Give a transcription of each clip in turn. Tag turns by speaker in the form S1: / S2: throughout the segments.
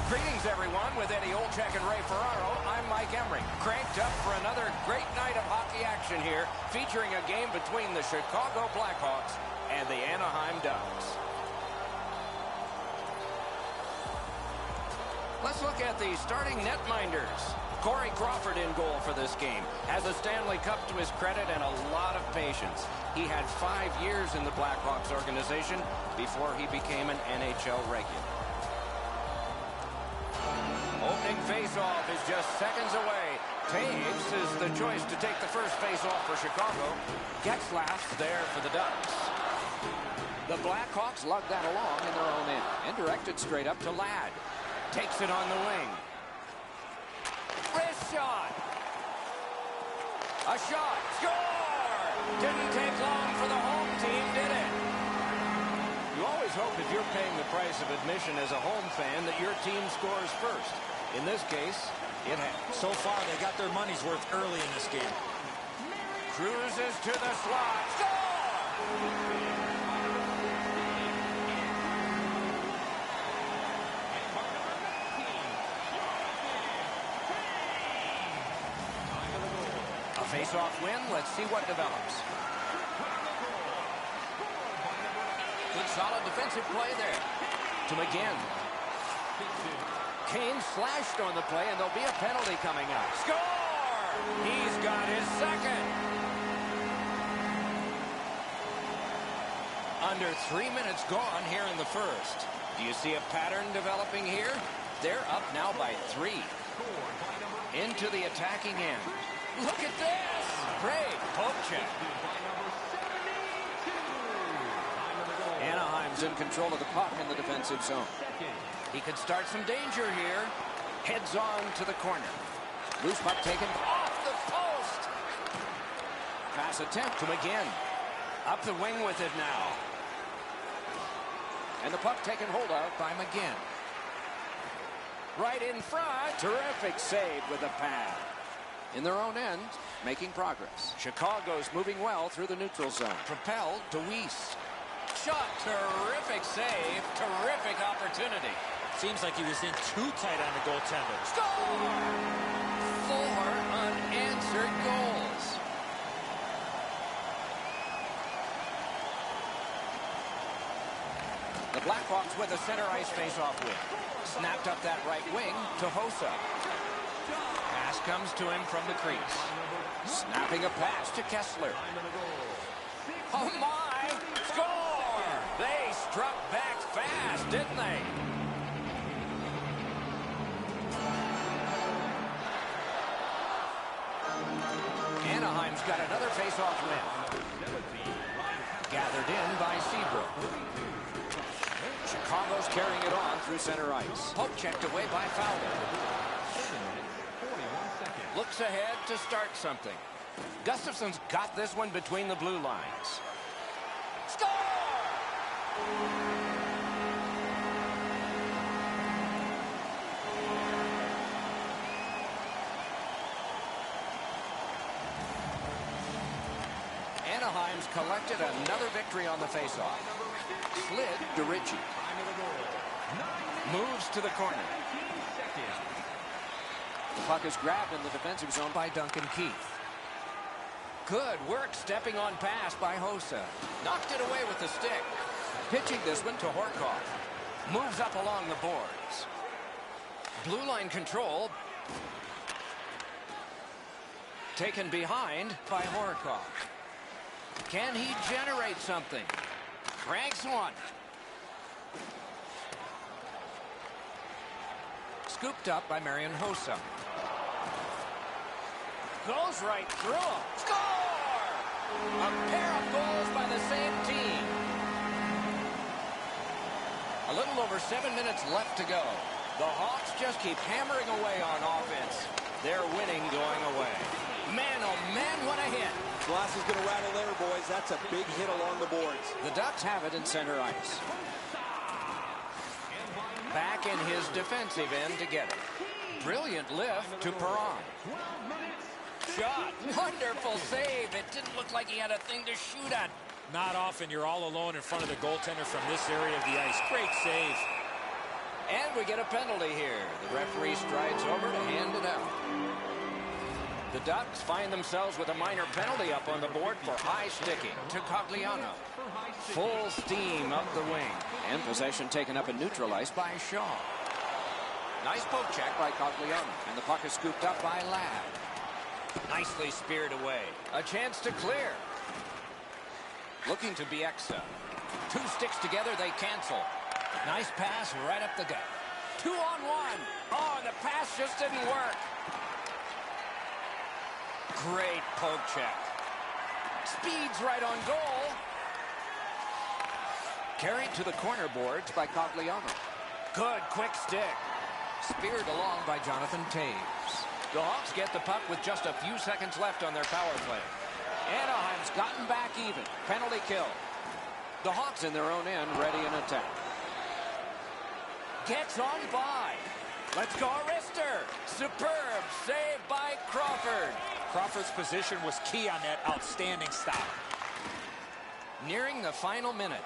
S1: Greetings, everyone. With Eddie Olczyk and Ray Ferraro, I'm Mike Emery. Cranked up for another great night of hockey action here, featuring a game between the Chicago Blackhawks and the Anaheim Ducks. Let's look at the starting netminders. Corey Crawford in goal for this game. Has a Stanley Cup to his credit and a lot of patience. He had 5 years in the Blackhawks organization before he became an NHL regular. Opening face-off is just seconds away. Taves is the choice to take the first face-off for Chicago. Getzlaff's there for the Ducks. The Blackhawks lug that along in their own end and directed straight up to Ladd. Takes it on the wing. Wrist shot. A shot. Score! Didn't take long for the home team, did it? You always hope if you're paying the price of admission as a home fan that your team scores first. In this case, it has.
S2: So far, they got their money's worth early in this game.
S1: Cruises to the slot. Score! A face-off win. Let's see what develops. Good solid defensive play there. To McGinn. Kane slashed on the play, and there'll be a penalty coming up. Score! He's got his second. Under 3 minutes gone here in the first. Do you see a pattern developing here? They're up now by 3. Into the attacking end. Look at this! Great poke check. Anaheim's in control of the puck in the defensive zone. He could start some danger here. Heads on to the corner. Loose puck taken off the post. Pass attempt to McGinn. Up the wing with it now. And the puck taken hold of by McGinn. Right in front. Terrific save with the pad. In their own end, making progress. Chicago's moving well through the neutral zone. Propelled to Weiss. Shot. Terrific save. Terrific opportunity.
S2: Seems like he was in too tight on the goaltender.
S1: Score! 4 unanswered goals. The Blackhawks with a center ice face-off win. Snapped up that right wing to Hossa. Pass comes to him from the crease. Snapping a pass to Kessler. Oh my! Score! They struck back fast, didn't they? Anaheim's got another face-off win. Gathered in by Seabrook. Chicago's carrying it on through center ice. Poke checked away by Fowler. Looks ahead to start something. Gustafson's got this one between the blue lines. Score! Anaheim's collected another victory on the faceoff. Slid to Ritchie. Moves to the corner. The puck is grabbed in the defensive zone by Duncan Keith. Good work stepping on pass by Hossa. Knocked it away with the stick. Pitching this one to Horkoff. Moves up along the boards. Blue line control. Taken behind by Horkoff. Can he generate something? Cranks one. Scooped up by Marian Hossa. Goes right through him. Score! A pair of goals by the same team. A little over 7 minutes left to go. The Hawks just keep hammering away on offense. They're winning going away. Man, oh man, what a hit.
S3: Glass is going to rattle there, boys. That's a big hit along the boards.
S1: The Ducks have it in center ice. Back in his defensive end to get it. Brilliant lift to Perron. Shot. Wonderful save. It didn't look like he had a thing to shoot at.
S2: Not often you're all alone in front of the goaltender from this area of the ice. Great save.
S1: And we get a penalty here. The referee strides over to hand it out. The Ducks find themselves with a minor penalty up on the board for high sticking to Cogliano. Full steam up the wing. And possession taken up and neutralized by Shaw. Nice poke check by Cogliano. And the puck is scooped up by Ladd. Nicely speared away. A chance to clear. Looking to Bieksa. Two sticks together, they cancel. Nice pass right up the gut. 2-on-1. Oh, and the pass just didn't work. Great poke check. Speeds right on goal. Carried to the corner boards by Cogliano. Good quick stick. Speared along by Jonathan Taves. The Hawks get the puck with just a few seconds left on their power play. Anaheim's gotten back even. Penalty kill. The Hawks in their own end, ready in attack. Gets on by. Let's go, Arister. Superb save by Crawford.
S2: Crawford's position was key on that outstanding stop.
S1: Nearing the final minute.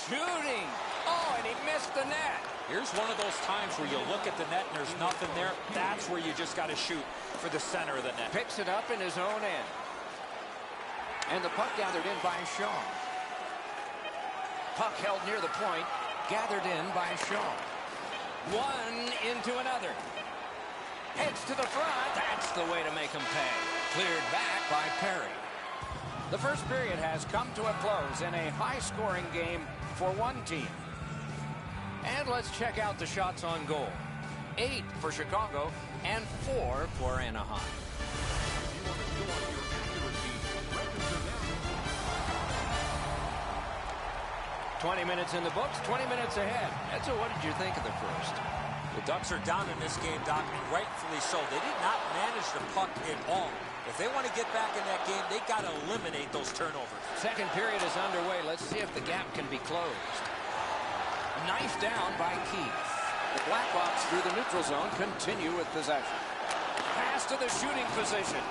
S1: Shooting. Oh, and he missed the net.
S2: Here's one of those times where you look at the net and there's nothing there. That's where you just got to shoot for the center of the net.
S1: Picks it up in his own end. And the puck gathered in by Shaw. Puck held near the point. Gathered in by Shaw. One into another. Heads to the front. That's the way to make him pay. Cleared back by Perry. The first period has come to a close in a high-scoring game for one team. And let's check out the shots on goal. 8 for Chicago and 4 for Anaheim. 20 minutes in the books, 20 minutes ahead. Edzo, what did you think of the first?
S2: The Ducks are down in this game, Doc, and rightfully so. They did not manage the puck at all. If they want to get back in that game, they got to eliminate those turnovers.
S1: Second period is underway. Let's see if the gap can be closed. Knife down by Keith. The Blackhawks through the neutral zone continue with possession. Pass to the shooting position.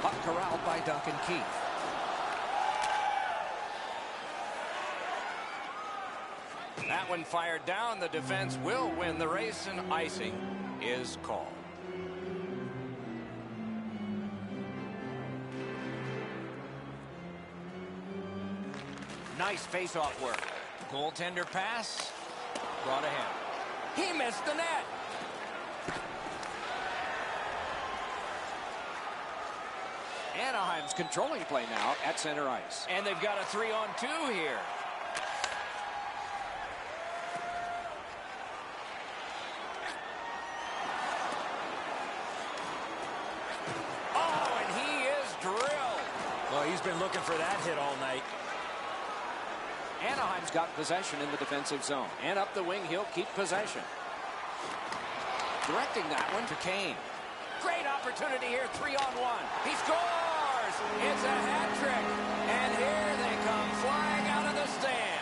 S1: Puck corralled by Duncan Keith. That one fired down. The defense will win the race, and icing is called. Nice face-off work. Goaltender pass. Brought ahead. He missed the net. Anaheim's controlling play now at center ice. And they've got a 3-on-2 here. Oh, and he is drilled.
S2: Well, he's been looking for that hit all night.
S1: Anaheim's got possession in the defensive zone. And up the wing, he'll keep possession. Directing that one to Kane. Great opportunity here, 3-on-1. He scores! It's a hat trick. And here they come flying out of the stands.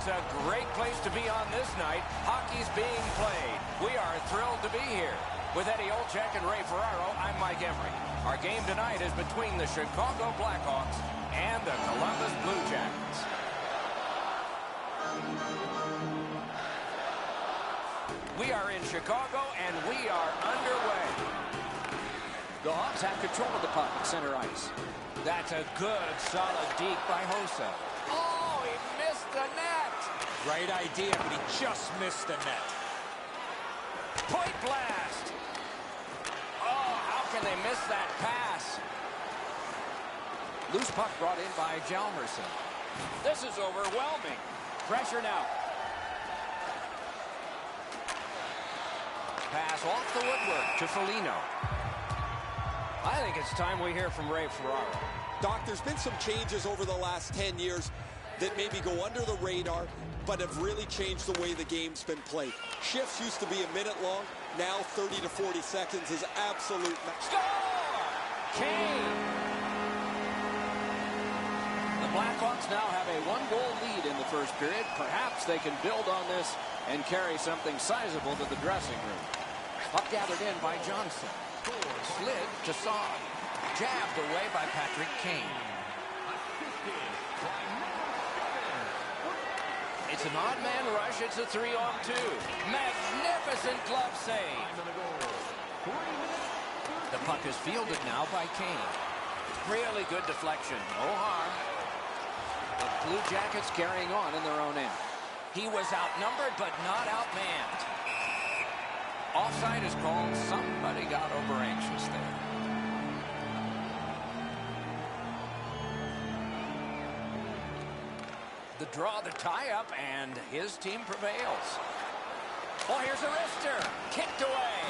S1: a great place to be on this night. Hockey's being played. We are thrilled to be here. With Eddie Olczyk and Ray Ferraro, I'm Mike Emery. Our game tonight is between the Chicago Blackhawks and the Columbus Blue Jackets. We are in Chicago, and we are underway. The Hawks have control of the puck at center ice. That's a good, solid deke by Hossa. Oh, he missed the net.
S2: Great idea, but he just missed the net.
S1: Point blast. Oh, how can they miss that pass? Loose puck brought in by Hjalmarsson. This is overwhelming. Pressure now. Pass off the woodwork to Foligno. I think it's time we hear from Ray Ferraro.
S3: Doc, there's been some changes over the last 10 years that maybe go under the radar, but have really changed the way the game's been played. Shifts used to be a minute long. Now 30 to 40 seconds is absolute.
S1: Score! Kane! The Blackhawks now have a one-goal lead in the first period. Perhaps they can build on this and carry something sizable to the dressing room. Puck gathered in by Johnson. Slid to Saad. Jabbed away by Patrick Kane. It's an odd man rush. It's a 3-on-2. Magnificent glove save. The puck is fielded now by Kane. Really good deflection. No harm. The Blue Jackets carrying on in their own end. He was outnumbered but not outmanned. Offside is called. Somebody got over anxious there. The draw, the tie-up, and his team prevails. Oh, here's a wrister. Kicked away.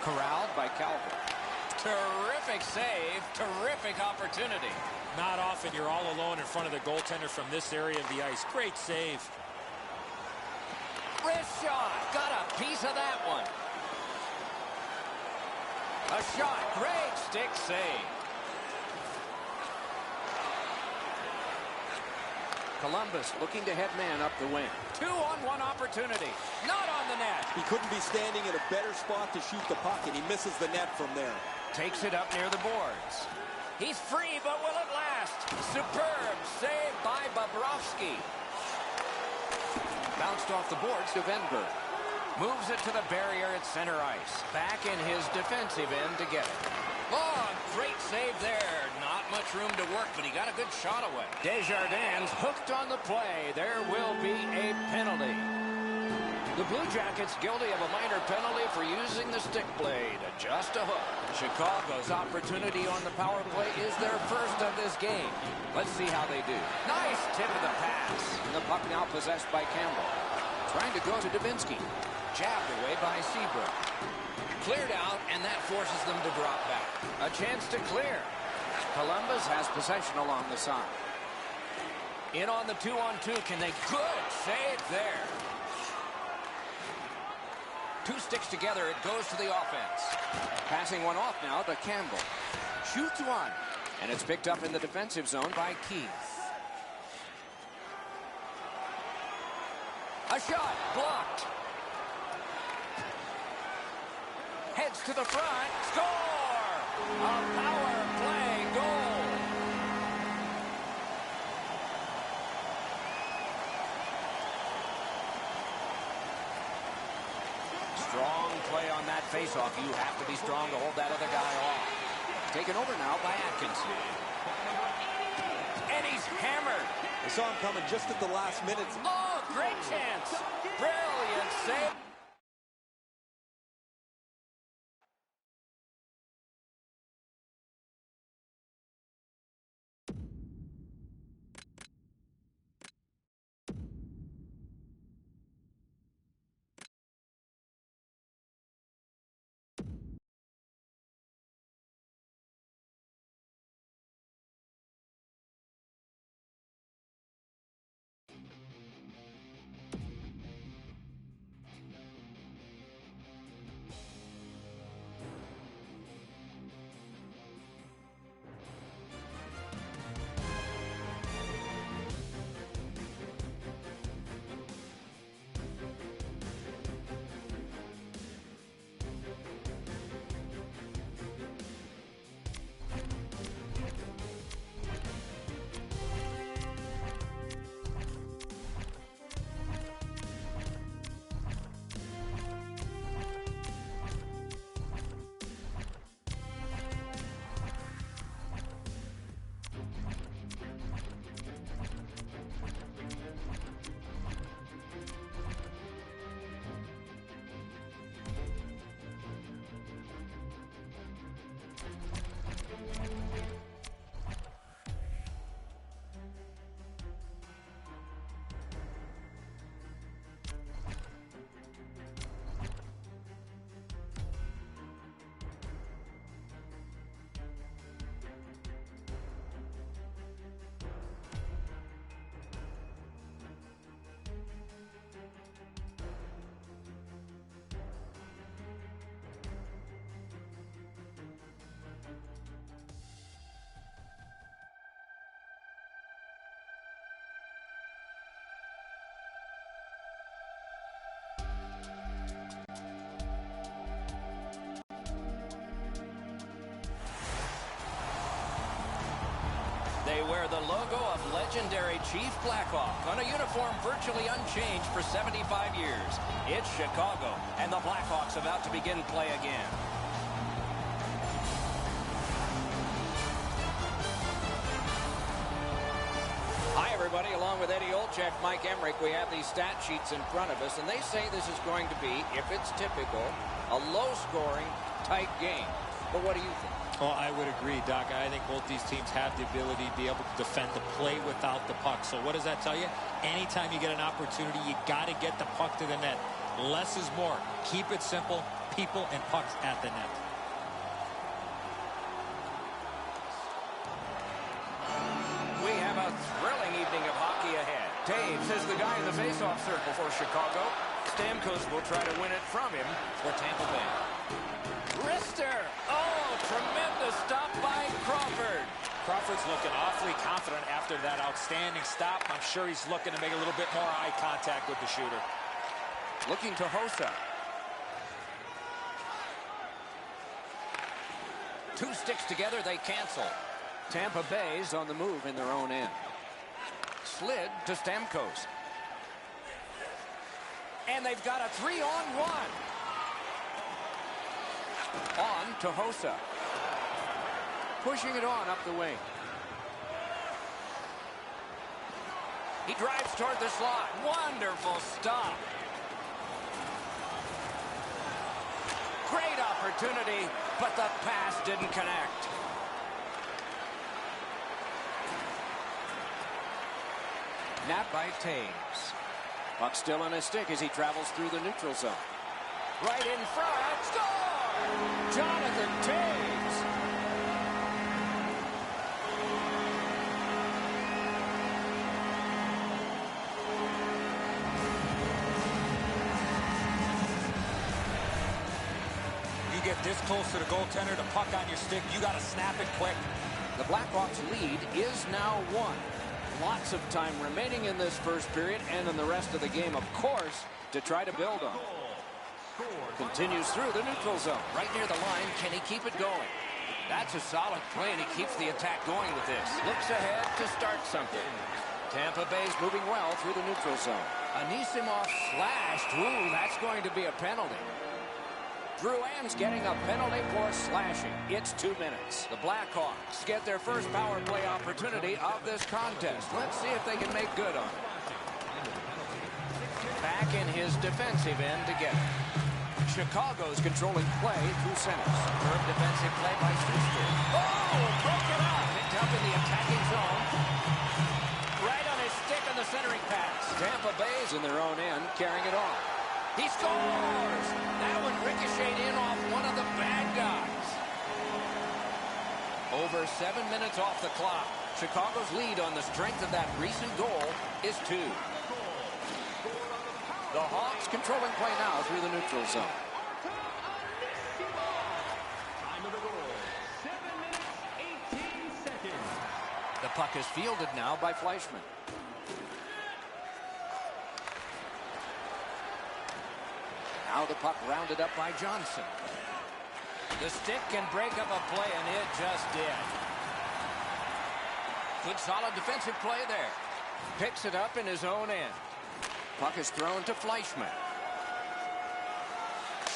S1: Corralled by Calvin. Terrific save. Terrific opportunity.
S2: Not often you're all alone in front of the goaltender from this area of the ice. Great save.
S1: Wrist shot. Got a piece of that one. A shot. Great stick save. Columbus looking to head man up the wing. 2-on-1 opportunity. Not on the net.
S3: He couldn't be standing in a better spot to shoot the puck, and he misses the net from there.
S1: Takes it up near the boards. He's free, but will it last? Superb save by Bobrovsky. Bounced off the boards to Venberg. Moves it to the barrier at center ice. Back in his defensive end to get it. Oh, great save there. Not much room to work, but he got a good shot away. Desjardins hooked on the play. There will be a penalty. The Blue Jackets guilty of a minor penalty for using the stick blade. Just a hook. Chicago's opportunity on the power play is their first of this game. Let's see how they do. Nice tip of the pass. And the puck now possessed by Campbell. Trying to go to Dubinsky. Jabbed away by Seabrook. Cleared out, and that forces them to drop back. A chance to clear. Columbus has possession along the side. In on the 2-on-2. Can they? Good save there. Two sticks together. It goes to the offense. Passing one off now to Campbell. Shoots one. And it's picked up in the defensive zone by Keith. A shot. Blocked. Heads to the front. Score! A power play goal. Strong play on that faceoff. You have to be strong to hold that other guy off. Taken over now by Atkinson. And he's hammered.
S3: I saw him coming just at the last minute.
S1: Oh, great chance. Brilliant save. there, the logo of legendary Chief Blackhawk on a uniform virtually unchanged for 75 years. It's Chicago, and the Blackhawks about to begin play again. Hi, everybody. Along with Eddie Olczyk, Mike Emmerich, we have these stat sheets in front of us, and they say this is going to be, if it's typical, a low-scoring, tight game. But what do you think?
S2: Well, I would agree, Doc. I think both these teams have the ability to be able to defend the play without the puck. So what does that tell you? Anytime you get an opportunity, you got to get the puck to the net. Less is more. Keep it simple. People and pucks at the net.
S1: We have a thrilling evening of hockey ahead. Taves is the guy in the faceoff circle for Chicago. Stamkos will try to win it from him for Tampa Bay. Wrister! Oh, tremendous stop by Crawford.
S2: Crawford's looking awfully confident after that outstanding stop. I'm sure he's looking to make a little bit more eye contact with the shooter.
S1: Looking to Hossa. Two sticks together, they cancel. Tampa Bay's on the move in their own end. Slid to Stamkos. And they've got a 3-on-1. On to Hossa. Pushing it on up the wing. He drives toward the slot. Wonderful stop. Great opportunity, but the pass didn't connect. Nap by Taves. Puck still on his stick as he travels through the neutral zone. Right in front. Score! Jonathan Taves.
S2: You get this close to the goaltender, the puck on your stick, you got to snap it quick.
S1: The Blackhawks lead is now 1. Lots of time remaining in this first period and in the rest of the game, of course, to try to build on. Continues through the neutral zone. Right near the line. Can he keep it going? That's a solid play, and he keeps the attack going with this. Looks ahead to start something. Tampa Bay's moving well through the neutral zone. Anisimov slashed. Ooh, that's going to be a penalty. Drouin's getting a penalty for slashing. It's 2 minutes. The Blackhawks get their first power play opportunity of this contest. Let's see if they can make good on it. Back in his defensive end to get it. Chicago's controlling play through center. Superb defensive play by Schuster. Oh, broke it up. Picked up in the attacking zone. Right on his stick on the centering pass. Tampa Bay's in their own end, carrying it on. He scores! That one ricocheted in off one of the bad guys. Over 7 minutes off the clock. Chicago's lead on the strength of that recent goal is 2. The Hawks controlling play now through the neutral zone. The puck is fielded now by Fleischmann. Now the puck rounded up by Johnson. The stick can break up a play, and it just did. Good solid defensive play there. Picks it up in his own end. Puck is thrown to Fleischmann.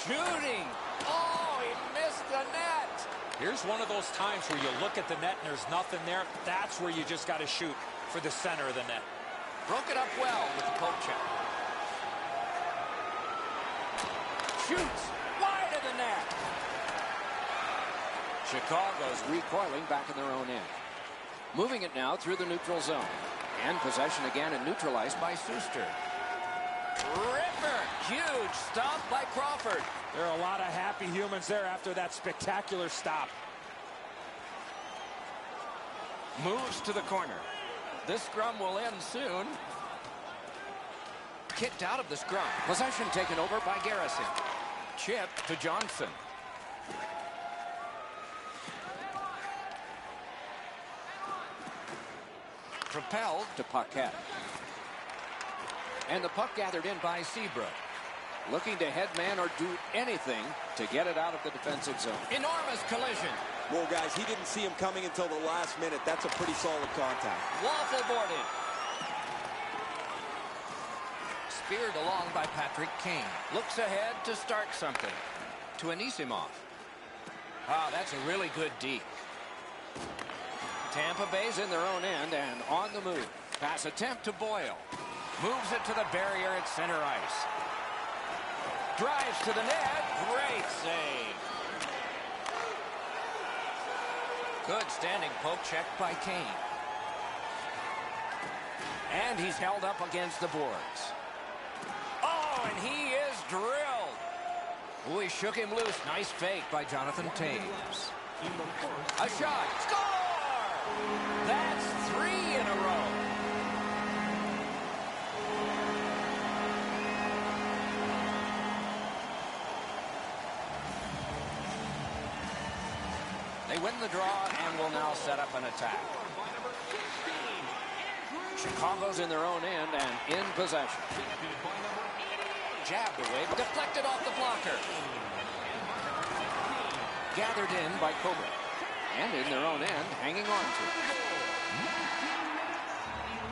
S1: Shooting. Oh, he missed the net.
S2: Here's one of those times where you look at the net and there's nothing there. That's where you just got to shoot for the center of the net.
S1: Broke it up well with the poke check. Shoots wide of the net. Chicago's recoiling back in their own end. Moving it now through the neutral zone. And possession again and neutralized by Schuster. Ripper. Huge stop by Crawford.
S2: There are a lot of happy humans there after that spectacular stop.
S1: Moves to the corner. This scrum will end soon. Kicked out of the scrum. Possession taken over by Garrison. Chip to Johnson. Propelled to Paquette. And the puck gathered in by Seabrook. looking to headman or do anything to get it out of the defensive zone.
S4: Enormous collision.
S3: Whoa, guys, he didn't see him coming until the last minute. That's a pretty solid contact.
S4: Waffle boarded. Speared along by Patrick Kane.
S1: Looks ahead to start something. To Anisimov. Ah, that's a really good D. Tampa Bay's in their own end and on the move. Pass attempt to Boyle. Moves it to the barrier at center ice. Drives to the net. Great save.
S4: Good standing poke check by Kane.
S1: And he's held up against the boards. Oh, and he is drilled. Ooh, he shook him loose. Nice fake by Jonathan Taves. A shot. Score! That's 3 in a row. They win the draw and will now set up an attack. Chicago's in their own end and in possession. Jabbed away, deflected off the blocker. Gathered in by Cobra. And in their own end, hanging on to it.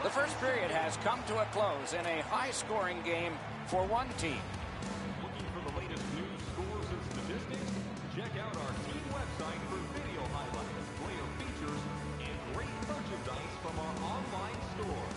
S1: The first period has come to a close in a high-scoring game for one team.
S5: Looking for the latest news, scores, and statistics? Check out our team website for video highlights, player features, and great merchandise from our online store.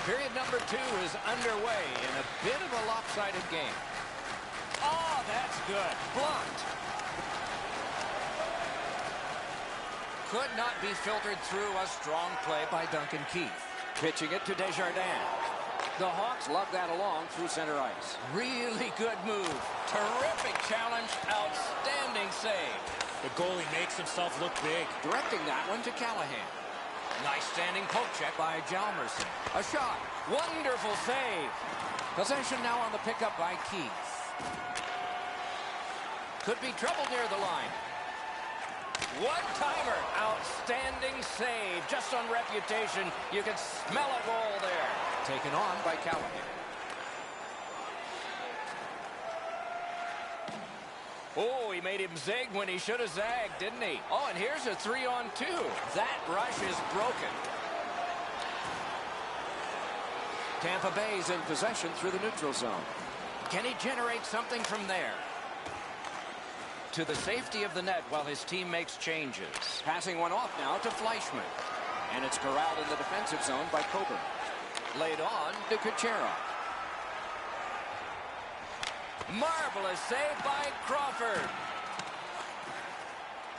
S1: Period number 2 is underway in a bit of a lopsided game. Oh, that's good. Blocked. Could not be filtered through a strong play by Duncan Keith. Pitching it to Desjardins. The Hawks lug that along through center ice. Really good move. Terrific challenge. Outstanding save.
S2: The goalie makes himself look big.
S1: Directing that one to Callahan. Nice standing poke check by Hjalmarsson. A shot. Wonderful save. Possession now on the pickup by Keith. Could be trouble near the line. One-timer. Outstanding save. Just on reputation, you can smell a goal there. Taken on by Callahan. Oh, he made him zig when he should have zagged, didn't he? Oh, and here's a 3-on-2. That rush is broken. Tampa Bay's in possession through the neutral zone. Can he generate something from there? To the safety of the net while his team makes changes. Passing one off now to Fleischmann. And it's corralled in the defensive zone by Coburn. Laid on to Kucherov. Marvelous save by Crawford.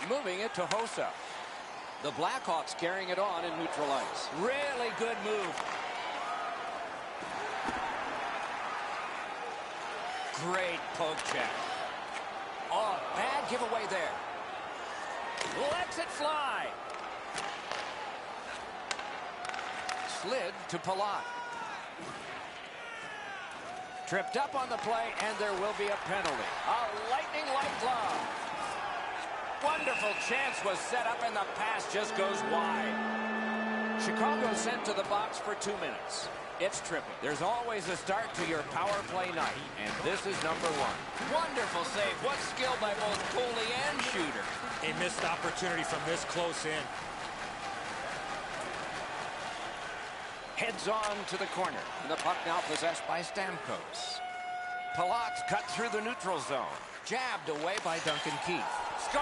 S1: Moving it to Hossa. The Blackhawks carrying it on in neutral ice. Really good move. Great poke check. Oh, bad giveaway there. Lets it fly. Slid to Palat. Tripped up on the play, and there will be a penalty. A lightning-like glove. Wonderful chance was set up, and the pass just goes wide. Chicago sent to the box for 2 minutes. It's tripping. There's always a start to your power play night, and this is number 1. Wonderful save. What skill by both goalie and shooter.
S2: A missed opportunity from this close in.
S1: Heads on to the corner. And the puck now possessed by Stamkos. Palat's cut through the neutral zone. Jabbed away by Duncan Keith. Score!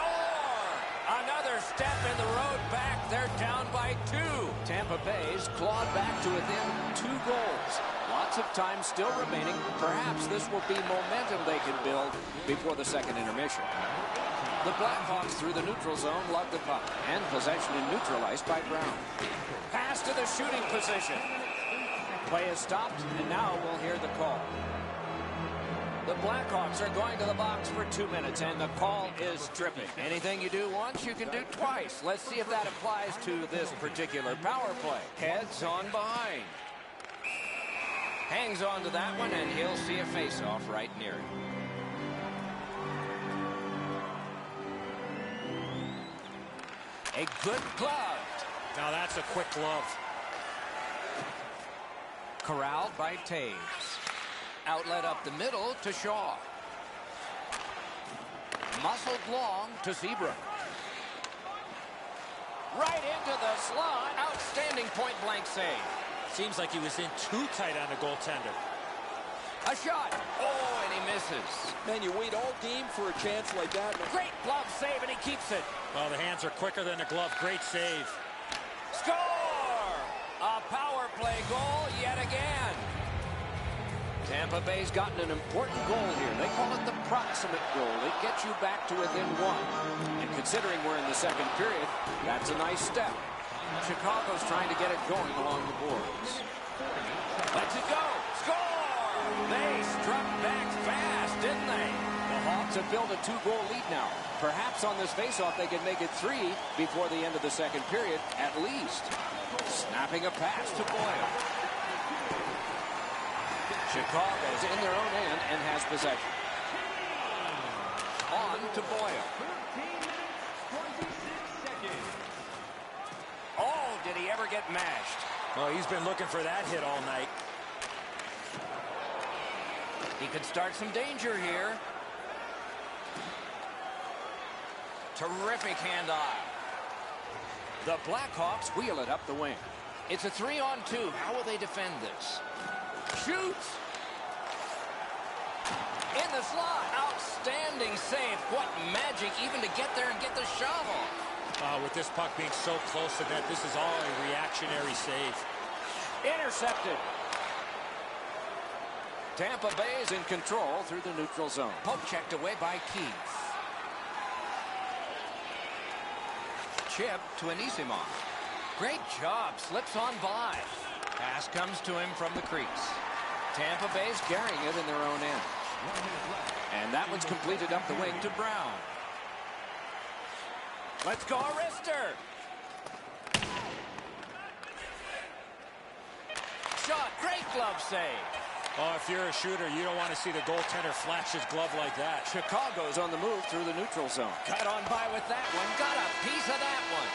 S1: Another step in the road back. They're down by 2. Tampa Bay's clawed back to within 2 goals. Lots of time still remaining. Perhaps this will be momentum they can build before the second intermission. The Blackhawks through the neutral zone lug the puck. And possession in neutralized by Brown. Pass to the shooting position. Play is stopped, and now we'll hear the call. The Blackhawks are going to the box for 2 minutes, and the call is tripping. Anything you do once, you can do twice. Let's see if that applies to this particular power play. Heads on behind. Hangs on to that one, and he'll see a face-off right near him. A good glove.
S2: Now that's a quick glove.
S1: Corralled by Taves. Outlet up the middle to Shaw. Muscled long to Seabrook. Right into the slot. Outstanding point-blank save.
S2: Seems like he was in too tight on the goaltender.
S1: A shot. Oh, and he misses.
S3: Man, you wait all game for a chance like that.
S1: Great glove save, and he keeps it.
S2: Well, the hands are quicker than the glove. Great save.
S1: Score! A power play goal yet again. Tampa Bay's gotten an important goal here. They call it the proximate goal. It gets you back to within one. And considering we're in the second period, that's a nice step. Chicago's trying to get it going along the boards. Lets it go. Score! They struck back fast, didn't they? The Hawks have built a 2-goal lead now. Perhaps on this faceoff they can make it 3 before the end of the second period, at least. Snapping a pass to Boyle. Chicago's in their own end and has possession. On to Boyle.
S5: 13 minutes, 26 seconds.
S1: Oh, did he ever get mashed?
S2: Well, he's been looking for that hit all night.
S1: He could start some danger here. Terrific handoff. The Blackhawks wheel it up the wing. It's a 3-on-2. How will they defend this? Shoots. In the slot. Outstanding save. What magic even to get there and get the shot off.
S2: With this puck being so close to net, this is all a reactionary save.
S1: Intercepted. Tampa Bay is in control through the neutral zone. Poke checked away by Keith. Chip to Anisimov. Great job. Slips on by. Pass comes to him from the crease. Tampa Bay's carrying it in their own end. And that one's completed up the wing to Brown. Let's go, Arister. Shot. Great glove save.
S2: Oh, if you're a shooter, you don't want to see the goaltender flash his glove like that.
S1: Chicago's on the move through the neutral zone. Cut on by with that one. Got a piece of that one.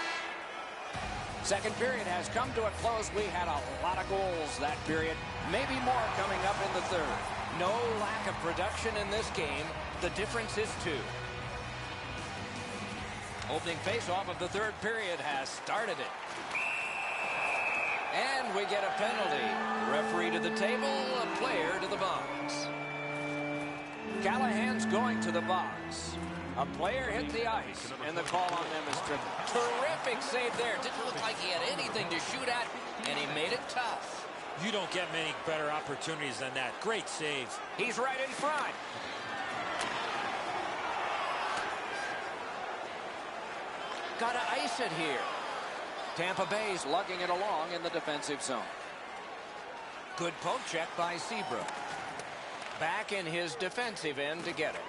S1: Second period has come to a close. We had a lot of goals that period. Maybe more coming up in the third. No lack of production in this game. The difference is 2. Opening faceoff of the third period has started it. And we get a penalty. Referee to the table, a player to the box. Callahan's going to the box. A player hit the ice, and the call on them is tripping. Terrific save there. Didn't look like he had anything to shoot at, and he made it tough.
S2: You don't get many better opportunities than that. Great save.
S1: He's right in front. Got to ice it here. Tampa Bay's lugging it along in the defensive zone. Good poke check by Seabrook. Back in his defensive end to get it.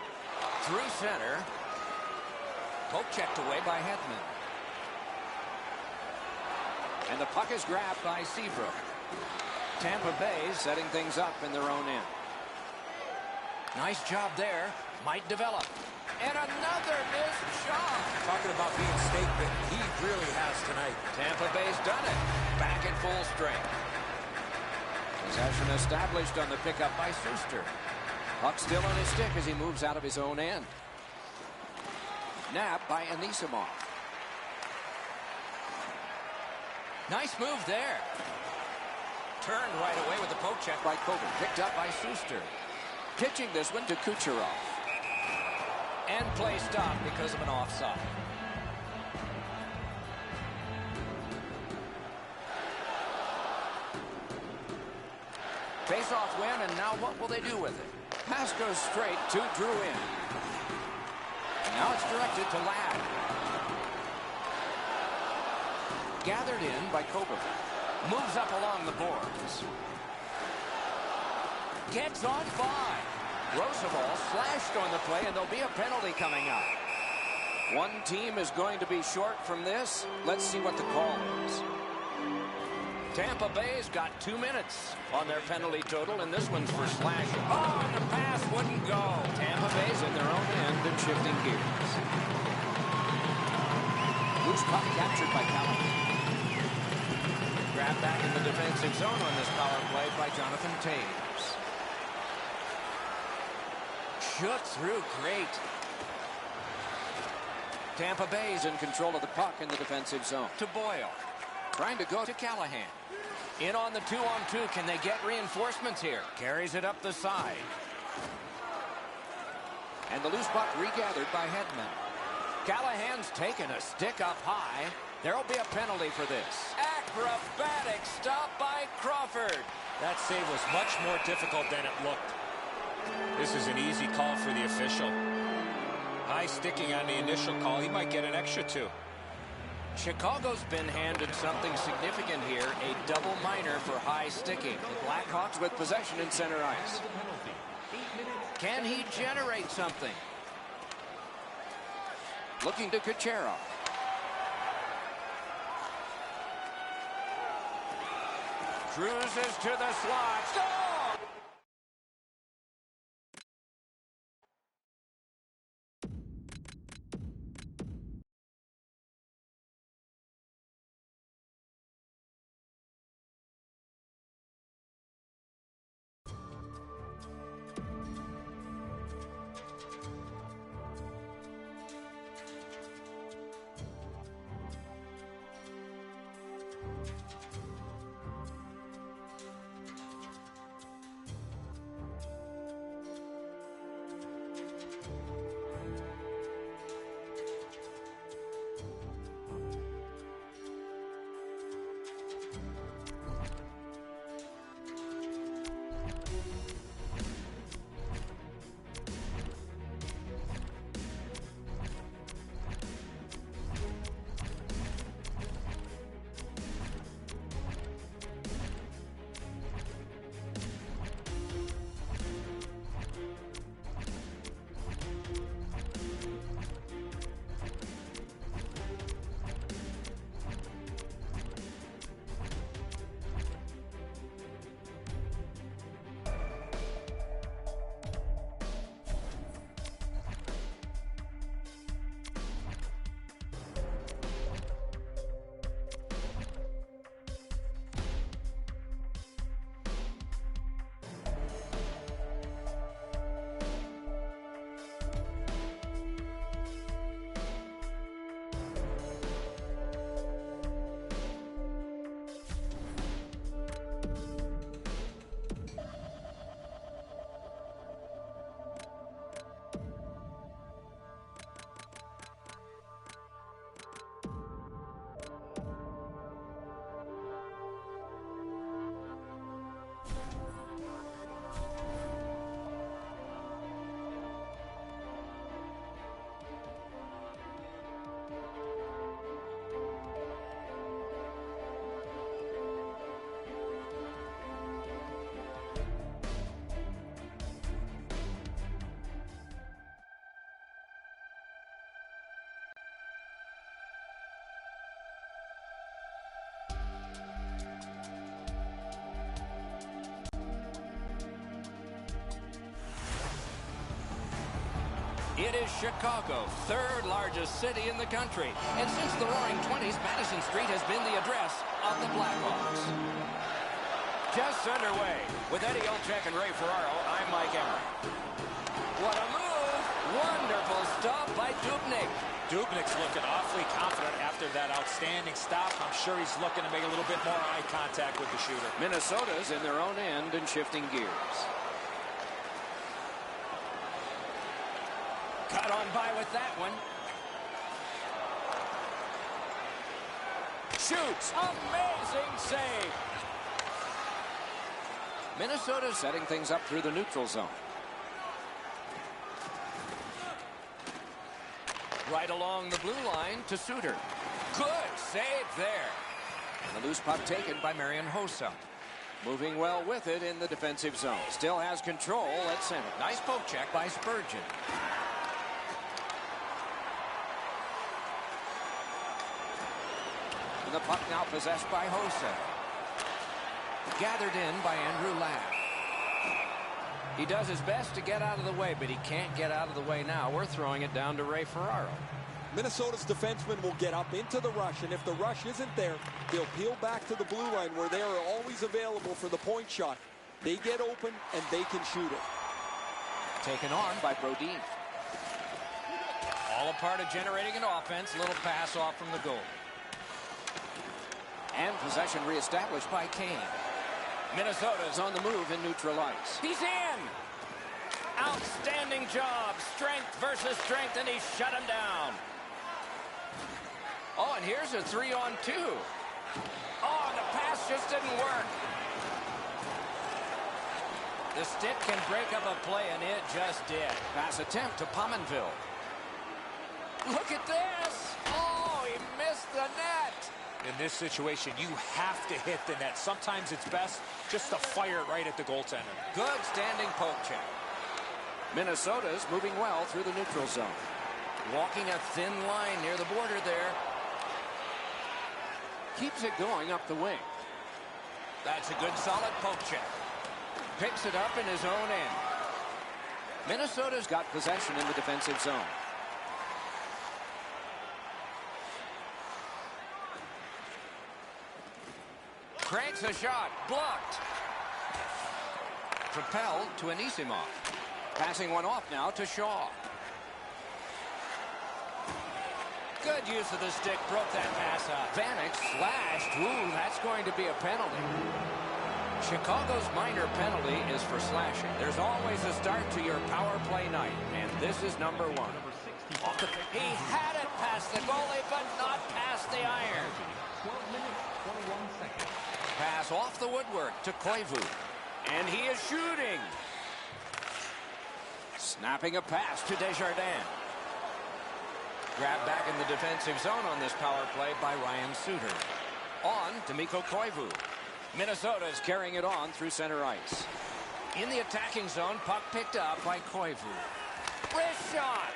S1: Through center. Poke checked away by Hedman. And the puck is grabbed by Seabrook. Tampa Bay setting things up in their own end. Nice job there. Might develop. And another missed shot.
S2: Talking about being statement, he really has tonight.
S1: Tampa Bay's done it. Back at full strength. Possession established on the pickup by Schuster. Puck still on his stick as he moves out of his own end. Nap by Anisimov. Nice move there. Turned right away with the poke check by Kogan. Picked up by Schuster. Pitching this one to Kucherov. And play stopped because of an offside. Face-off win, and now what will they do with it? Pass goes straight to Drouin. Now it's directed to Ladd. Gathered in by Koban. Moves up along the boards. Gets on by. Roosevelt slashed on the play, and there'll be a penalty coming up. One team is going to be short from this. Let's see what the call is. Tampa Bay's got 2 minutes on their penalty total, and this one's for slashing. Oh, and the pass wouldn't go. Tampa Bay's in their own end and shifting gears. Loose puck captured by Callahan. Grabbed back in the defensive zone on this power play by Jonathan Taves. Shook through great. Tampa Bay's in control of the puck in the defensive zone. To Boyle. Trying to go to Callahan. In on the 2-on-2. Can they get reinforcements here? Carries it up the side. And the loose puck regathered by Hedman. Callahan's taken a stick up high. There'll be a penalty for this. Acrobatic stop by Crawford.
S2: That save was much more difficult than it looked. This is an easy call for the official. High sticking on the initial call. He might get an extra 2.
S1: Chicago's been handed something significant here, a double minor for high sticking. The Blackhawks with possession in center ice. Can he generate something? Looking to Kucherov. Cruises to the slot. Stop! It is Chicago, third largest city in the country. And since the Roaring 20s, Madison Street has been the address of the Blackhawks. Just underway. With Eddie Olczyk and Ray Ferraro, I'm Mike Emery. What a move! Wonderful stop by Dubnyk.
S2: Dubnyk's looking awfully confident after that outstanding stop. I'm sure he's looking to make a little bit more eye contact with the shooter.
S1: Minnesota's in their own end and shifting gears. Got on by with that one. Shoots. Amazing save. Minnesota setting things up through the neutral zone. Right along the blue line to Suter. Good save there. And the loose puck taken by Marian Hossa. Moving well with it in the defensive zone. Still has control at center.
S4: Nice poke check by Spurgeon.
S1: And the puck now possessed by Jose. Gathered in by Andrew Ladd. He does his best to get out of the way, but he can't get out of the way now. We're throwing it down to Ray Ferraro.
S3: Minnesota's defensemen will get up into the rush, and if the rush isn't there, they'll peel back to the blue line where they are always available for the point shot. They get open, and they can shoot it.
S1: Taken on by Brodin.
S4: All a part of generating an offense. Little pass off from the goal.
S1: And possession reestablished by Kane. Minnesota's on the move in neutral ice.
S4: He's in! Outstanding job. Strength versus strength, and he shut him down.
S1: Oh, and here's a 3-on-2.
S4: Oh, the pass just didn't work. The stick can break up a play, and it just did.
S1: Pass attempt to Pominville.
S4: Look at this. Oh, he missed the net.
S2: In this situation, you have to hit the net. Sometimes it's best just to fire it right at the goaltender.
S4: Good standing poke check.
S1: Minnesota's moving well through the neutral zone.
S4: Walking a thin line near the border there.
S1: Keeps it going up the wing.
S4: That's a good solid poke check.
S1: Picks it up in his own end. Minnesota's got possession in the defensive zone.
S4: Cranks a shot. Blocked.
S1: Propelled to Nhl16. Passing one off now to Shaw.
S4: Good use of the stick. Broke that pass up.
S1: Vanek slashed. Ooh, that's going to be a penalty. Chicago's minor penalty is for slashing. There's always a start to your power play night, and this is number one.
S4: He had it past the goalie, but not past the iron.
S5: 12 minutes, 21 seconds.
S1: Pass off the woodwork to Koivu. And he is shooting. Snapping a pass to Desjardins. Grabbed back in the defensive zone on this power play by Ryan Suter. On to Mikko Koivu. Minnesota's carrying it on through center ice. In the attacking zone, puck picked up by Koivu.
S4: Wrist shot.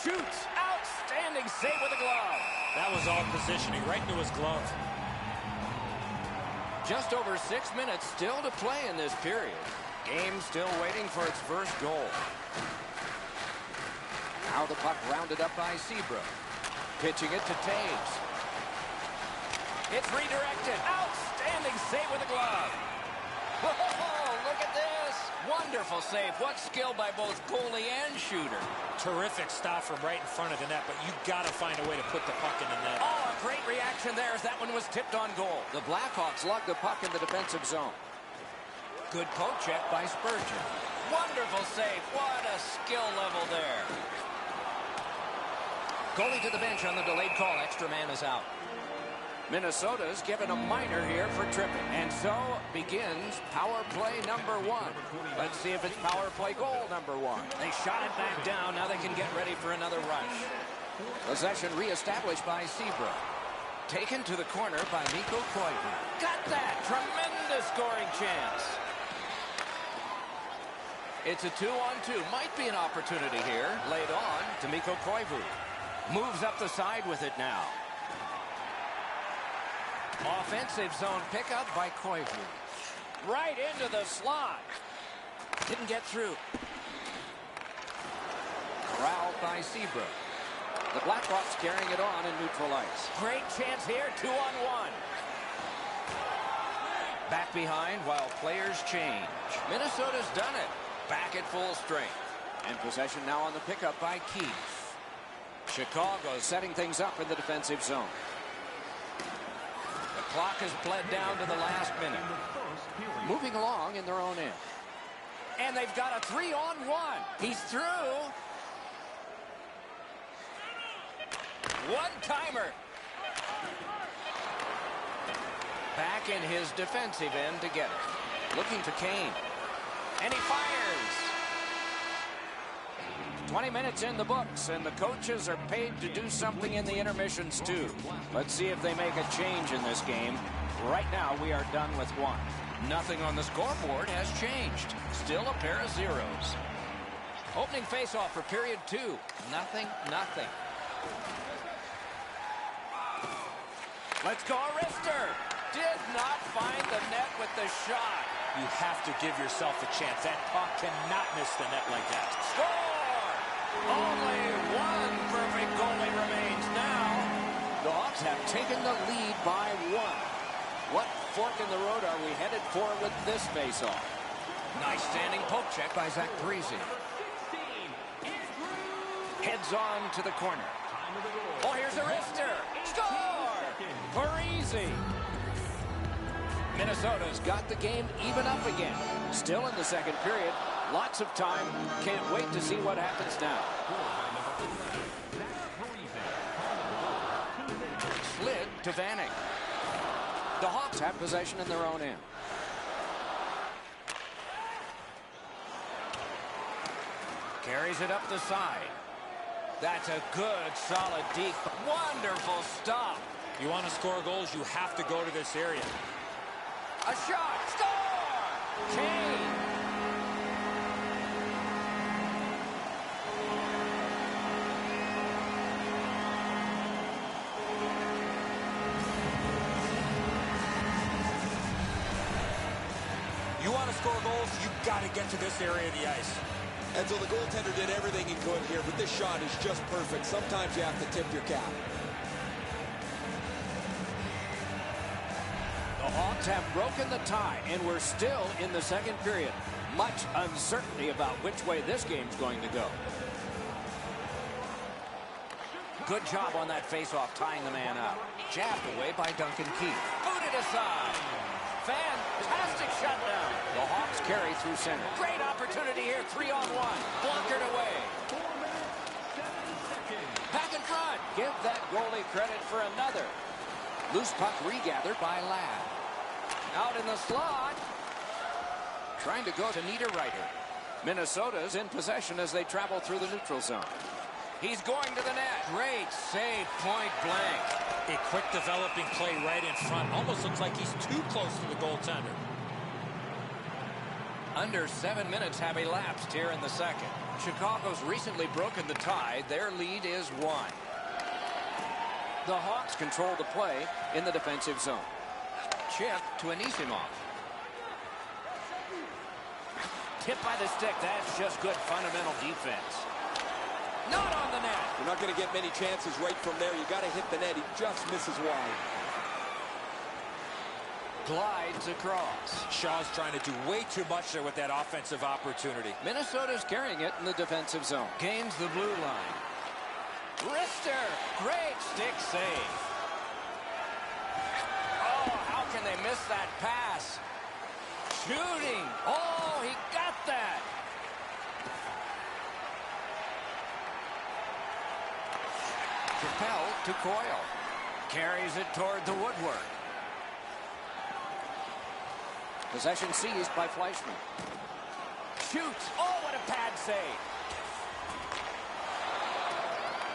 S4: Shoots. Outstanding save with a glove.
S2: That was all positioning right into his glove.
S1: Just over 6 minutes still to play in this period. Game still waiting for its first goal. Now the puck rounded up by Sebra. Pitching it to Taves.
S4: It's redirected. Outstanding save with a glove. Whoa, look at this. Wonderful save. What skill by both goalie and shooter.
S2: Terrific stop from right in front of the net, but you got to find a way to put the puck in the net.
S4: Oh, a great reaction there as that one was tipped on goal.
S1: The Blackhawks lug the puck in the defensive zone.
S4: Good poke check by Spurgeon. Wonderful save. What a skill level there. Goalie to the bench on the delayed call. Extra man is out.
S1: Minnesota's given a minor here for tripping. And so begins power play number one. Let's see if it's power play goal number one.
S4: They shot it back down. Now they can get ready for another rush.
S1: Possession reestablished by Sebra. Taken to the corner by Mikko Koivu.
S4: Got that. Tremendous scoring chance.
S1: It's a 2-on-2. Might be an opportunity here. Laid on to Mikko Koivu. Moves up the side with it now. Offensive zone pickup by Koivu.
S4: Right into the slot.
S1: Didn't get through. Corralled by Sebra. The Blackhawks carrying it on in neutral ice.
S4: Great chance here. 2-on-1.
S1: Back behind while players change. Minnesota's done it. Back at full strength. And possession now on the pickup by Keith. Chicago setting things up in the defensive zone. The clock has bled down to the last minute. Moving along in their own end.
S4: And they've got a 3-on-1. He's through. One-timer.
S1: Back in his defensive end to get it. Looking to Kane. And he fires. 20 minutes in the books, and the coaches are paid to do something in the intermissions too. Let's see if they make a change in this game. Right now, we are done with one. Nothing on the scoreboard has changed. Still a pair of zeros. Opening faceoff for period 2. Nothing. Let's go, Arister. Did not find the net with the shot.
S2: You have to give yourself a chance. That puck cannot miss the net like that.
S1: Score! Only one perfect goalie remains now. The Hawks have taken the lead by 1. What fork in the road are we headed for with this faceoff? Nice standing poke check by Zach Parise. Heads on to the corner. Oh, here's Arister. Score! Parise. Minnesota's got the game even up again. Still in the second period. Lots of time. Can't wait to see what happens now. Slid to Vanek. The Hawks have possession in their own end. Carries it up the side. That's a good, solid deep. Wonderful stop.
S2: You want to score goals, you have to go to this area.
S1: A shot. Score! Kane.
S2: You want to score goals, you've got to get to this area of the ice.
S3: And so the goaltender did everything he could here, but this shot is just perfect. Sometimes you have to tip your cap.
S1: The Hawks have broken the tie, and we're still in the second period. Much uncertainty about which way this game's going to go. Good job on that faceoff, tying the man up. Jabbed away by Duncan Keith. Booted aside. Fantastic shutdown. The Hawks carry through center. Great opportunity here, 3-on-1. Blockered away. Back in front. Give that goalie credit for another. Loose puck regathered by Ladd. Out in the slot. Trying to go to Niederreiter. Minnesota's in possession as they travel through the neutral zone. He's going to the net. Great save, point blank.
S2: A quick developing play right in front. Almost looks like he's too close to the goaltender.
S1: Under 7 minutes have elapsed here in the second. Chicago's recently broken the tie. Their lead is 1. The Hawks control the play in the defensive zone. Chip to Anisimov. Tip by the stick. That's just good fundamental defense. Not on the net.
S3: You're not going to get many chances right from there. You got to hit the net. He just misses wide.
S1: Glides across.
S2: Shaw's trying to do way too much there with that offensive opportunity.
S1: Minnesota's carrying it in the defensive zone. Gains the blue line. Rister. Great stick save. Oh, how can they miss that pass? Shooting. Oh, he got that. Capel to Coyle. Carries it toward the woodwork. Possession seized by Fleischmann. Shoots. Oh, what a pad save.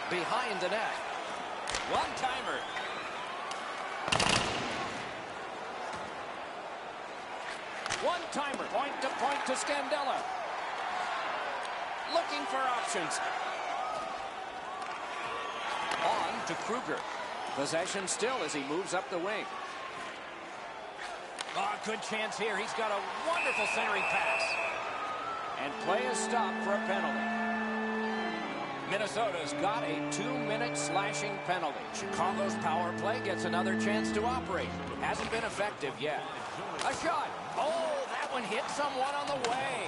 S1: Behind the net. One-timer. One-timer. Point to Scandella. Looking for options. On to Kruger. Possession still as he moves up the wing. Oh, good chance here. He's got a wonderful centering pass. And play is stopped for a penalty. Minnesota's got a 2-minute slashing penalty. Chicago's power play gets another chance to operate. Hasn't been effective yet. A shot. Oh, that one hit someone on the way.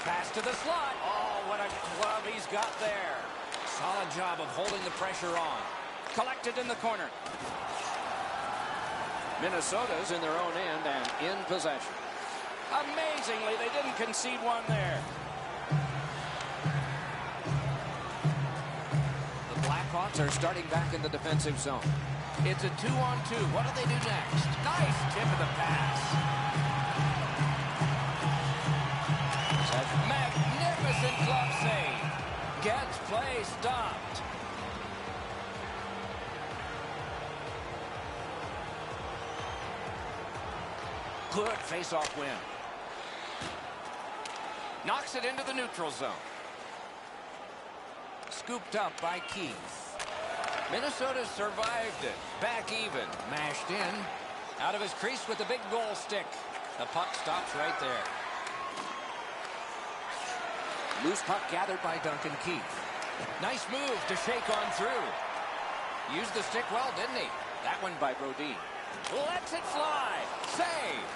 S1: Pass to the slot. Oh, what a glove he's got there. Solid job of holding the pressure on. Collected in the corner. Minnesota's in their own end and in possession. Amazingly, they didn't concede one there. The Blackhawks are starting back in the defensive zone. It's a 2-on-2. What do they do next? Nice tip of the pass. Magnificent glove save. Gets play stopped. Good face-off win. Knocks it into the neutral zone. Scooped up by Keith. Minnesota survived it. Back even. Mashed in. Out of his crease with the big goal stick. The puck stops right there. Loose puck gathered by Duncan Keith. Nice move to shake on through. Used the stick well, didn't he? That one by Brodin. Lets it fly. Save.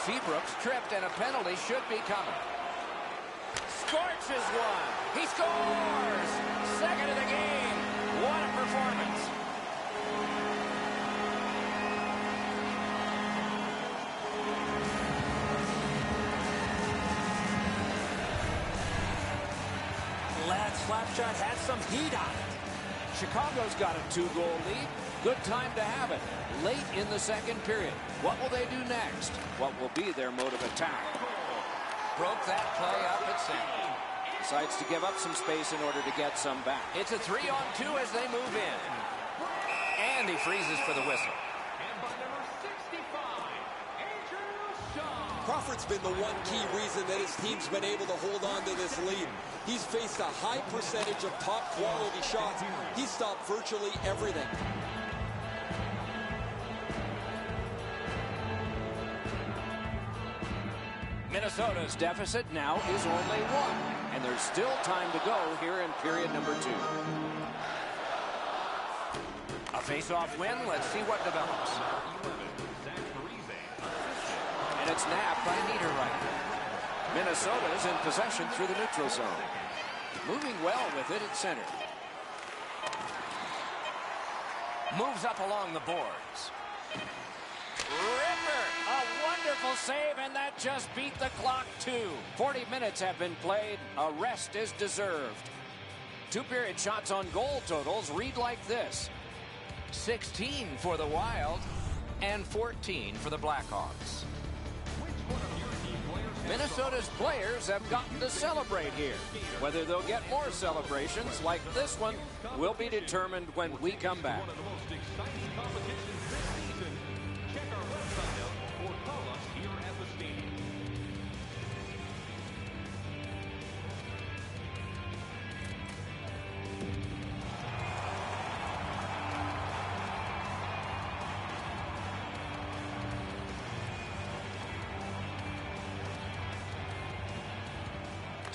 S1: Seabrook's tripped, and a penalty should be coming. Scorches one. He scores. Second of the game. What a performance.
S2: Ladd's slap shot had some heat on it.
S1: Chicago's got a 2-goal lead. Good time to have it. Late in the second period. What will they do next? What will be their mode of attack? Broke that play up at center. Decides to give up some space in order to get some back. It's a 3-on-2 as they move in. And he freezes for the whistle.
S5: And by number 65, Andrew Shaw.
S3: Crawford's been the one key reason that his team's been able to hold on to this lead. He's faced a high percentage of top quality shots. He stopped virtually everything.
S1: Minnesota's deficit now is only 1. And there's still time to go here in period number 2. A face-off win. Let's see what develops. And it's nabbed by Niederreiter. Minnesota's in possession through the neutral zone. Moving well with it at center. Moves up along the boards. Ripper! A wonderful save, and that just beat the clock, too. 40 minutes have been played. A rest is deserved. 2-period shots on goal totals read like this. 16 for the Wild and 14 for the Blackhawks. Minnesota's players have gotten to celebrate here. Whether they'll get more celebrations like this one will be determined when we come back.
S5: One of the most exciting competitions this season. Check our website out or call us here at the stadium.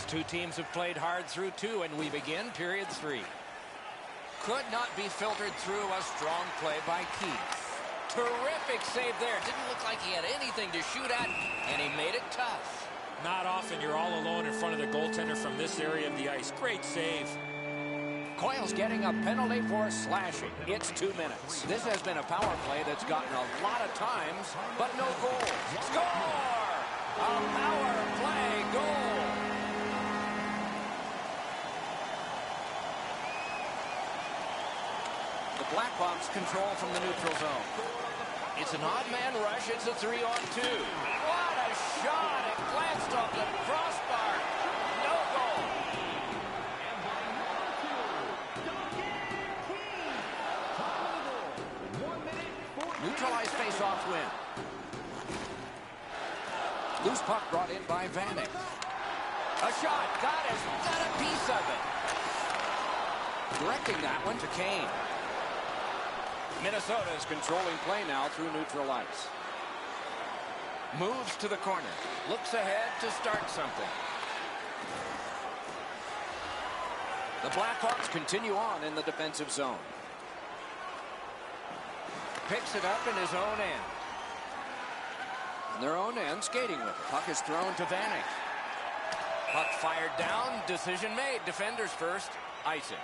S1: Two teams have played hard through 2, and we begin period 3. Could not be filtered through. A strong play by Keith. Terrific save there. Didn't look like he had anything to shoot at, and he made it tough.
S2: Not often you're all alone in front of the goaltender from this area of the ice. Great save.
S1: Coyle's getting a penalty for slashing. It's 2 minutes. This has been a power play that's gotten a lot of times, but no goals. Score! A power play goal. The Blackhawks control from the neutral zone. It's an odd man rush. It's a 3-on-2. What a shot! It glanced off the crossbar. No goal.
S5: And by number 2, Duncan Keith. Top of the goal. 1 minute, 40
S1: Neutralized face-off win. Loose puck brought in by Vanek. A shot. Got a piece of it. Directing that one to Kane. Minnesota is controlling play now through neutral ice. Moves to the corner. Looks ahead to start something. The Blackhawks continue on in the defensive zone. Picks it up in his own end. In their own end, skating with it. Puck is thrown to Vanek. Puck fired down. Decision made. Defenders first. Icing.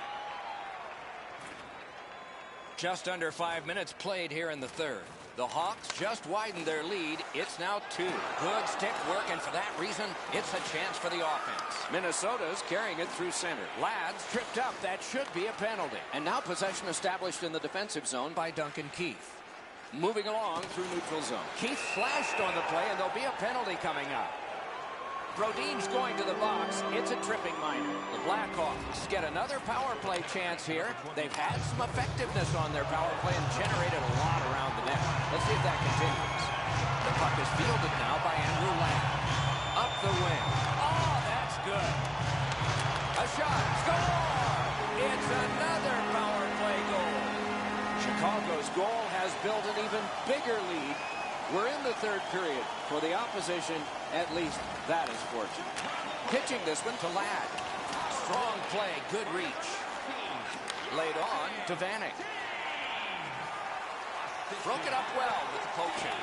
S1: Just under 5 minutes played here in the third. The Hawks just widened their lead. It's now 2. Good stick work, and for that reason, it's a chance for the offense. Minnesota's carrying it through center. Ladd's tripped up. That should be a penalty. And now possession established in the defensive zone by Duncan Keith. Moving along through neutral zone. Keith flashed on the play, and there'll be a penalty coming up. Brodin's going to the box. It's a tripping minor. The Blackhawks get another power play chance here. They've had some effectiveness on their power play and generated a lot around the net. Let's see if that continues. The puck is fielded now by Nhl16. Up the wing. Oh, that's good. A shot. Score! It's another power play goal. Chicago's goal has built an even bigger lead. We're in the third period. For the opposition, at least that is fortunate. Pitching this one to Ladd. Strong play, good reach. Laid on to Vanek. Broke it up well with the poke check.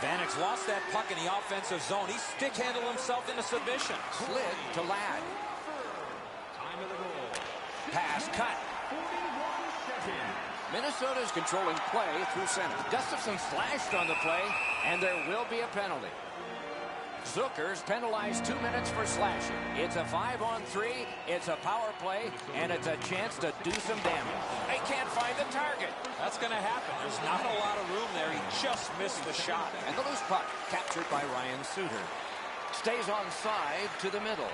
S4: Vanek's lost that puck in the offensive zone. He stick-handled himself into submission.
S1: Slid to Ladd.
S5: Time of the goal.
S1: Pass cut.
S5: 41 seconds.
S1: Minnesota's controlling play through center. Gustafsson slashed on the play, and there will be a penalty. Zucker's penalized 2 minutes for slashing. It's a 5-on-3, it's a power play, and it's a chance to do some damage. They can't find the target.
S4: That's going to happen. There's not a lot of room there. He just missed the shot.
S1: And the loose puck captured by Ryan Suter. Stays onside to the middle.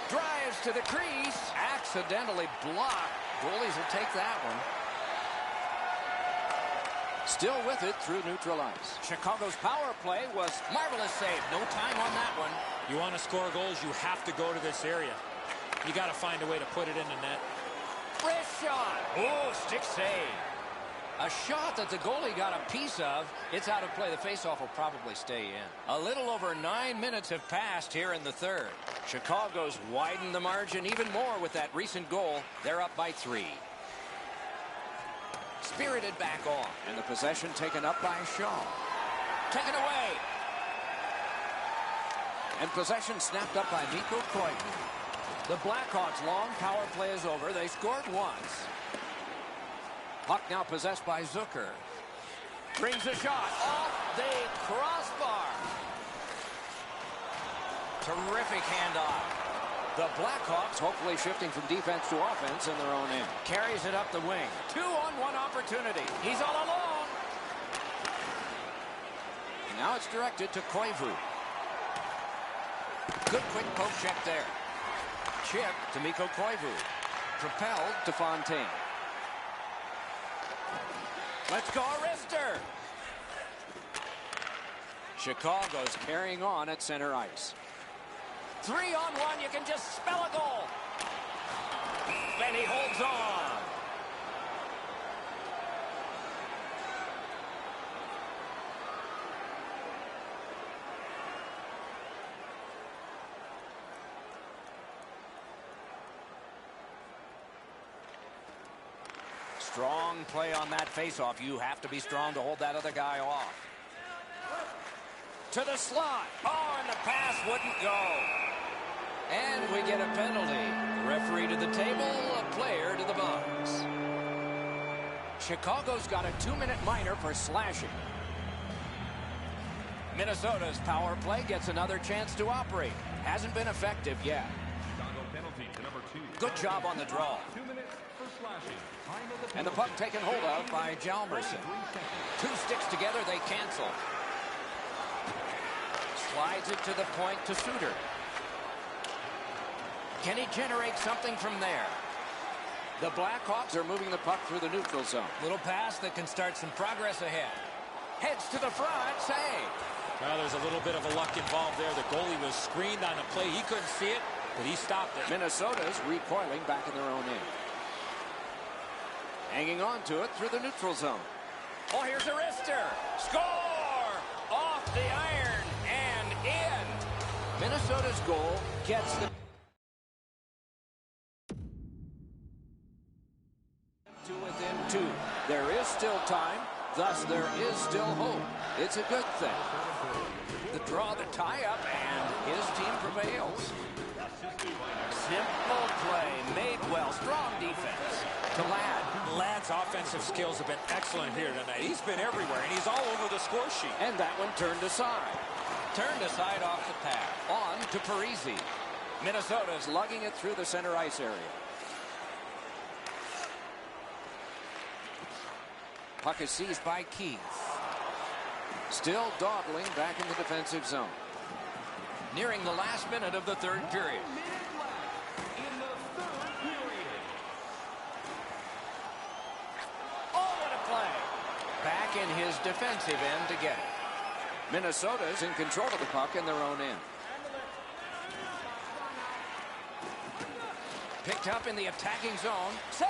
S1: Drives to the crease. Accidentally blocked. Goalies will take that one. Still with it through neutral ice. Chicago's power play was marvelous save. No time on that one.
S2: You want to score goals, you have to go to this area. You got to find a way to put it in the net.
S1: Wrist shot. Oh, stick save. A shot that the goalie got a piece of. It's out of play. The faceoff will probably stay in. A little over 9 minutes have passed here in the third. Chicago's widened the margin even more with that recent goal. They're up by 3. Spirited back on. And the possession taken up by Shaw. Taken away. And possession snapped up by Mikko Koivu. The Blackhawks' long power play is over. They scored once. Puck now possessed by Zucker. Brings a shot off the crossbar. Terrific handoff. The Blackhawks hopefully shifting from defense to offense in their own end. Carries it up the wing. 2-on-1 opportunity. He's all alone. Now it's directed to Koivu. Good quick poke check there. Chip to Mikko Koivu. Propelled to Fontaine. Let's go, Arister. Chicago's carrying on at center ice. 3-on-1, you can just spell a goal. And he holds on. Strong play on that faceoff. You have to be strong to hold that other guy off. To the slot. Oh, and the pass wouldn't go. And we get a penalty. Referee to the table, a player to the box. Chicago's got a 2-minute minor for slashing. Minnesota's power play gets another chance to operate. Hasn't been effective yet.
S5: Chicago penalty to number 2.
S1: Good job on the draw.
S5: 2 minutes for slashing. Time of the
S1: And the puck taken hold of by Hjalmarsson. 2 sticks together, they cancel. Slides it to the point to Suter. Can he generate something from there? The Blackhawks are moving the puck through the neutral zone. Little pass that can start some progress ahead. Heads to the front, save.
S2: Well, there's a little bit of a luck involved there. The goalie was screened on the play. He couldn't see it, but he stopped it.
S1: Minnesota's recoiling back in their own end. Hanging on to it through the neutral zone. Oh, here's Arister. Score! Off the iron and in. Minnesota's goal gets the... to within 2. There is still time. Thus, there is still hope. It's a good thing. The draw, the tie-up, and his team prevails. Simple play, made well, strong defense. To Ladd.
S2: Ladd's offensive skills have been excellent here tonight. He's been everywhere, and he's all over the score sheet.
S1: And that one turned aside. Turned aside off the pad. On to Parise. Minnesota's lugging it through the center ice area. Puck is seized by Keith. Still dawdling back in the defensive zone. Nearing the last minute of the third period. Oh, what a play. Back in his defensive end to get it. Minnesota's in control of the puck in their own end. Picked up in the attacking zone. Save!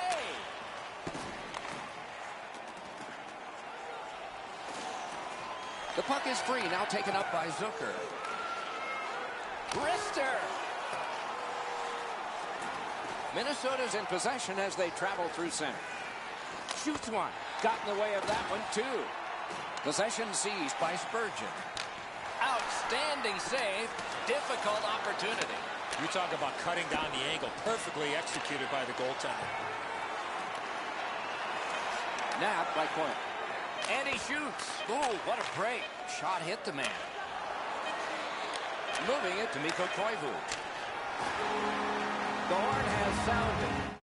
S1: The puck is free, now taken up by Zucker. Rister! Minnesota's in possession as they travel through center. Shoots one. Got in the way of that one, too. Possession seized by Spurgeon. Outstanding save. Difficult opportunity.
S2: You talk about cutting down the angle. Perfectly executed by the goaltender.
S1: Napped by Quinn. And he shoots. Oh, what a break. Shot hit the man. Moving it to Mikko Koivu. The horn has sounded.